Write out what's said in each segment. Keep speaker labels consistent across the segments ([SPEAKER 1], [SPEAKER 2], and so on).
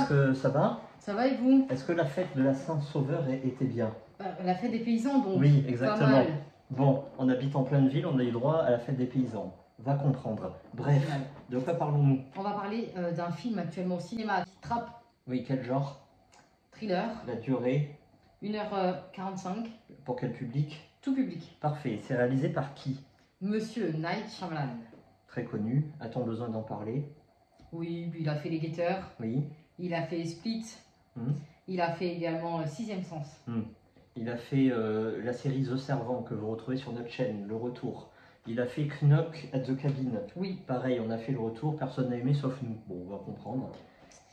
[SPEAKER 1] est-ce que ça va?
[SPEAKER 2] Ça va et vous?
[SPEAKER 1] Est-ce que la fête de la Saint-Sauveur était bien?
[SPEAKER 2] La fête des paysans donc.
[SPEAKER 1] Oui,
[SPEAKER 2] Pas
[SPEAKER 1] exactement.
[SPEAKER 2] mal.
[SPEAKER 1] Bon, on habite en pleine ville, on a eu droit à la fête des paysans. Va comprendre. Bref,
[SPEAKER 2] Génial.
[SPEAKER 1] de quoi parlons-nous?
[SPEAKER 2] On va parler d'un film actuellement au cinéma, Trap,
[SPEAKER 1] Oui, quel genre?
[SPEAKER 2] thriller,
[SPEAKER 1] La durée?
[SPEAKER 2] 1h45,
[SPEAKER 1] Pour quel public?
[SPEAKER 2] tout public.
[SPEAKER 1] Parfait. C'est réalisé par qui?
[SPEAKER 2] Monsieur Night Shyamalan.
[SPEAKER 1] Très connu. A-t-on besoin d'en parler?
[SPEAKER 2] Oui, puis il a fait Les Guetteurs,
[SPEAKER 1] Oui.
[SPEAKER 2] il a fait Split,
[SPEAKER 1] Hmm.
[SPEAKER 2] il a fait également Sixième Sens.
[SPEAKER 1] Il a fait la série The Servant que vous retrouvez sur notre chaîne, Le Retour. Il a fait Knock at the Cabin.
[SPEAKER 2] Oui.
[SPEAKER 1] Pareil, on a fait Le Retour, personne n'a aimé sauf nous. Bon, on va comprendre.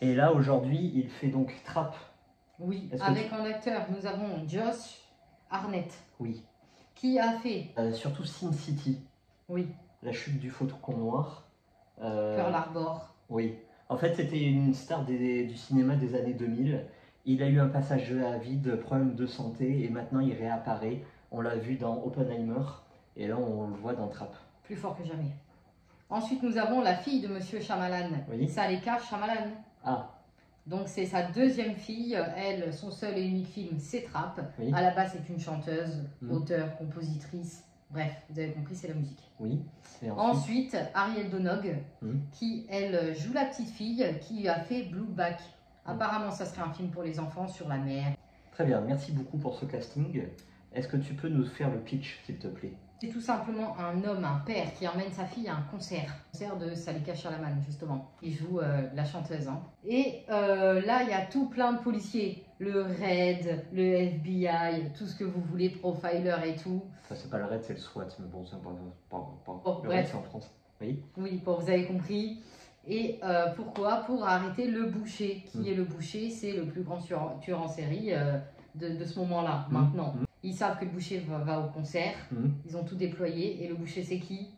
[SPEAKER 1] Et là, aujourd'hui, il fait donc Trap.
[SPEAKER 2] Oui,
[SPEAKER 1] Est-ce
[SPEAKER 2] avec un acteur, nous avons Josh Hartnett,
[SPEAKER 1] Oui.
[SPEAKER 2] qui a fait,
[SPEAKER 1] Surtout Sin City,
[SPEAKER 2] oui,
[SPEAKER 1] La chute du faucon noir.
[SPEAKER 2] Pearl Harbor.
[SPEAKER 1] Oui. En fait, c'était une star du cinéma des années 2000. Il a eu un passage à vide, problème de santé, et maintenant il réapparaît. On l'a vu dans Oppenheimer, et là on le voit dans Trap.
[SPEAKER 2] Plus fort que jamais. Ensuite, nous avons la fille de Monsieur Shyamalan,
[SPEAKER 1] Oui.
[SPEAKER 2] Saleka Shyamalan.
[SPEAKER 1] Ah,
[SPEAKER 2] Donc c'est sa deuxième fille, elle, son seul et unique film, c'est Trap.
[SPEAKER 1] oui.
[SPEAKER 2] À la base, c'est une chanteuse,
[SPEAKER 1] Mm.
[SPEAKER 2] auteure, compositrice, bref, vous avez compris, c'est la musique.
[SPEAKER 1] Oui. Et
[SPEAKER 2] Ensuite, Ariel Donog,
[SPEAKER 1] Mm.
[SPEAKER 2] qui, elle, joue la petite fille qui a fait Blue Back. Apparemment, ça serait un film pour les enfants sur la mer.
[SPEAKER 1] Très bien, merci beaucoup pour ce casting. Est-ce que tu peux nous faire le pitch, s'il te plaît?
[SPEAKER 2] C'est tout simplement un homme, un père, qui emmène sa fille à un concert. Concert de Salika Shyamalan, justement. Il joue la chanteuse. Hein. Et là, il y a tout plein de policiers. Le RAID, le FBI, tout ce que vous voulez, profiler et tout.
[SPEAKER 1] Enfin, c'est pas le RAID, c'est le SWAT, mais bon, c'est pas...
[SPEAKER 2] Oh,
[SPEAKER 1] le
[SPEAKER 2] bref.
[SPEAKER 1] RAID, c'est en France. Oui.
[SPEAKER 2] Oui, bon, vous avez compris. Et pourquoi? Pour arrêter le boucher. Qui est le boucher? C'est le plus grand tueur en série de ce moment-là, maintenant. Ils savent que le boucher va au concert. Ils ont tout déployé. Et le boucher, c'est qui?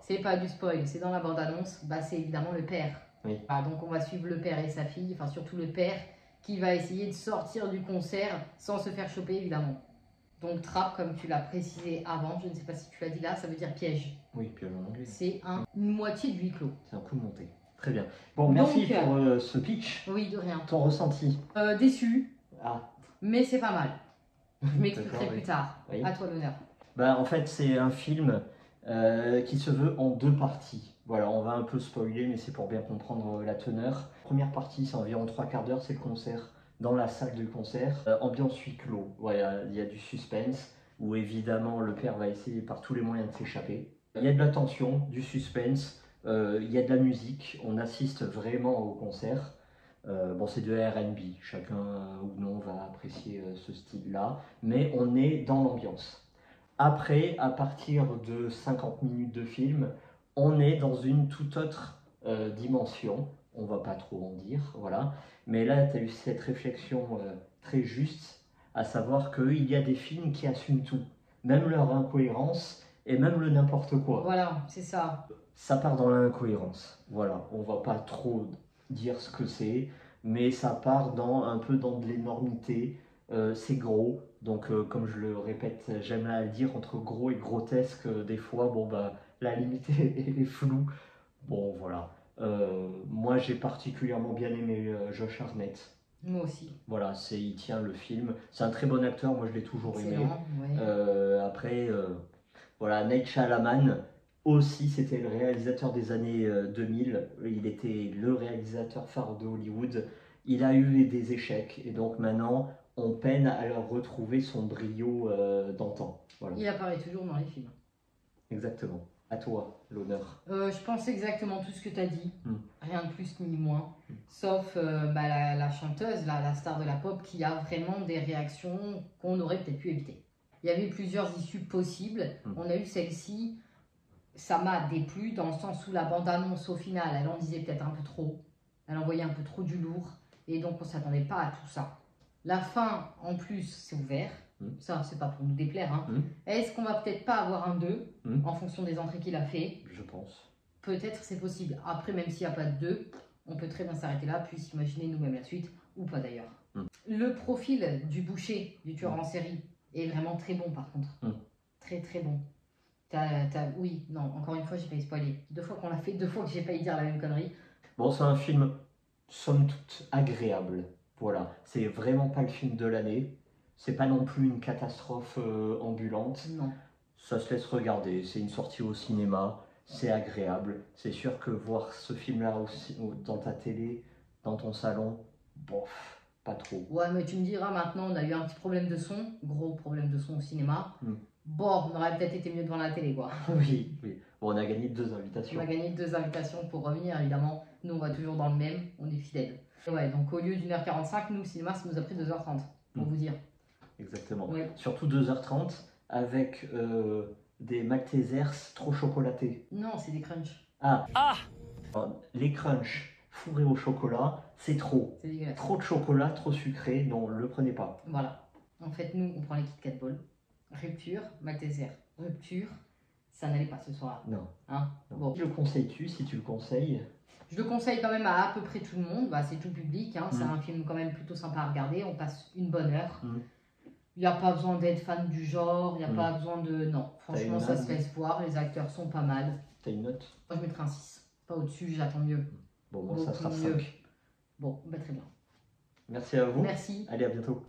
[SPEAKER 2] C'est pas du spoil, c'est dans la bande-annonce. Bah, c'est évidemment le père.
[SPEAKER 1] Oui.
[SPEAKER 2] Bah, donc on va suivre le père et sa fille, enfin surtout le père, qui va essayer de sortir du concert sans se faire choper, évidemment. Donc trap, comme tu l'as précisé avant, je ne sais pas si tu l'as dit là, ça veut dire piège.
[SPEAKER 1] Oui, piège en anglais.
[SPEAKER 2] C'est une moitié de huis clos.
[SPEAKER 1] C'est un coup de montée. Très bien. Bon, merci
[SPEAKER 2] Donc,
[SPEAKER 1] pour ce pitch.
[SPEAKER 2] Oui, de rien.
[SPEAKER 1] Ton ressenti?
[SPEAKER 2] Déçu,
[SPEAKER 1] Ah,
[SPEAKER 2] mais c'est pas mal. Je m'expliquerai
[SPEAKER 1] D'accord,
[SPEAKER 2] plus
[SPEAKER 1] oui.
[SPEAKER 2] tard.
[SPEAKER 1] Oui.
[SPEAKER 2] À toi l'honneur.
[SPEAKER 1] Bah, en fait, c'est un film qui se veut en deux parties. Voilà, on va un peu spoiler, mais c'est pour bien comprendre la teneur. Première partie, c'est environ 3/4 d'heure, c'est le concert dans la salle de concert. Ambiance huis clos, voilà, il y a du suspense, où évidemment le père va essayer par tous les moyens de s'échapper. Il y a de la tension, du suspense, il y a de la musique, on assiste vraiment au concert. Bon, c'est de R&B, chacun ou non va apprécier ce style-là, mais on est dans l'ambiance. Après, à partir de 50 minutes de film, on est dans une toute autre dimension. On va pas trop en dire, voilà. Mais là, tu as eu cette réflexion très juste, à savoir qu'il y a des films qui assument tout, même leur incohérence et même le n'importe quoi.
[SPEAKER 2] Voilà, c'est ça.
[SPEAKER 1] Ça part dans l'incohérence, voilà. On va pas trop dire ce que c'est, mais ça part un peu dans de l'énormité. C'est gros, donc comme je le répète, j'aime à le dire, entre gros et grotesque, des fois, bon bah, la limite est floue. Bon, voilà. Moi, j'ai particulièrement bien aimé Josh Hartnett.
[SPEAKER 2] Moi aussi.
[SPEAKER 1] Voilà, il tient le film. C'est un très bon acteur, moi je l'ai toujours aimé.
[SPEAKER 2] Excellent, ouais.
[SPEAKER 1] Après, voilà, Night Shyamalan, aussi, c'était le réalisateur des années 2000. Il était le réalisateur phare de Hollywood. Il a eu des échecs, et donc maintenant, on peine à leur retrouver son brio d'antan. Voilà.
[SPEAKER 2] Il apparaît toujours dans les films.
[SPEAKER 1] Exactement. À toi, l'honneur.
[SPEAKER 2] Je pense exactement tout ce que tu as dit, rien de plus ni moins, sauf la chanteuse, la star de la pop, qui a vraiment des réactions qu'on aurait peut-être pu éviter. Il y avait plusieurs issues possibles, on a eu celle-ci, ça m'a déplu dans le sens où la bande-annonce au final, elle en disait peut-être un peu trop, elle envoyait un peu trop du lourd, et donc on ne s'attendait pas à tout ça. La fin, en plus, c'est ouvert. Ça, c'est pas pour nous déplaire. Hein. Est-ce qu'on va peut-être pas avoir un 2 en fonction des entrées qu'il a fait?
[SPEAKER 1] Je pense.
[SPEAKER 2] Peut-être c'est possible. Après, même s'il n'y a pas de 2, on peut très bien s'arrêter là, puis s'imaginer nous-mêmes la suite, ou pas d'ailleurs. Le profil du boucher, du tueur en série, est vraiment très bon par contre. Très très bon. Oui, non, encore une fois, j'ai failli spoiler. 2 fois qu'on l'a fait, 2 fois que j'ai failli dire la même connerie.
[SPEAKER 1] Bon, c'est un film somme toute agréable. Voilà, c'est vraiment pas le film de l'année. C'est pas non plus une catastrophe ambulante.
[SPEAKER 2] Non.
[SPEAKER 1] Ça se laisse regarder, c'est une sortie au cinéma, c'est agréable. C'est sûr que voir ce film-là dans ta télé, dans ton salon, bof, pas trop.
[SPEAKER 2] Ouais, mais tu me diras maintenant, on a eu un petit problème de son, gros problème de son au cinéma. Bon, on aurait peut-être été mieux devant la télé, quoi.
[SPEAKER 1] Oui, oui. Bon, on a gagné 2 invitations.
[SPEAKER 2] On a gagné 2 invitations pour revenir, évidemment. Nous, on va toujours dans le même, on est fidèles. Ouais, donc au lieu d'1h45, nous, le cinéma, ça nous a pris 2h30, pour vous dire.
[SPEAKER 1] Exactement.
[SPEAKER 2] Ouais.
[SPEAKER 1] Surtout 2h30 avec des Maltesers trop chocolatés.
[SPEAKER 2] Non, c'est des crunchs.
[SPEAKER 1] Ah. Les crunchs fourrés au chocolat, c'est trop.
[SPEAKER 2] C'est dégueulasse.
[SPEAKER 1] Trop de chocolat, trop sucré, non, le prenez pas.
[SPEAKER 2] Voilà. En fait, nous, on prend les Kit Kat Ball. Rupture, Malteser. Rupture, ça n'allait pas ce soir-là.
[SPEAKER 1] Non.
[SPEAKER 2] Hein? Bon.
[SPEAKER 1] Le conseilles-tu, si tu le conseilles?
[SPEAKER 2] Je le conseille quand même à peu près tout le monde. Bah, c'est tout public. Hein. C'est un film quand même plutôt sympa à regarder. On passe une bonne heure. Il n'y a pas besoin d'être fan du genre. Il n'y a pas besoin de... Non, franchement, ça se laisse voir. Les acteurs sont pas mal.
[SPEAKER 1] T'as une note?
[SPEAKER 2] Moi, je mettrais un 6. Pas au-dessus, j'attends mieux.
[SPEAKER 1] Bon, moi, ça sera 5.
[SPEAKER 2] Bon, bah, très bien.
[SPEAKER 1] Merci à vous.
[SPEAKER 2] Merci.
[SPEAKER 1] Allez, à bientôt.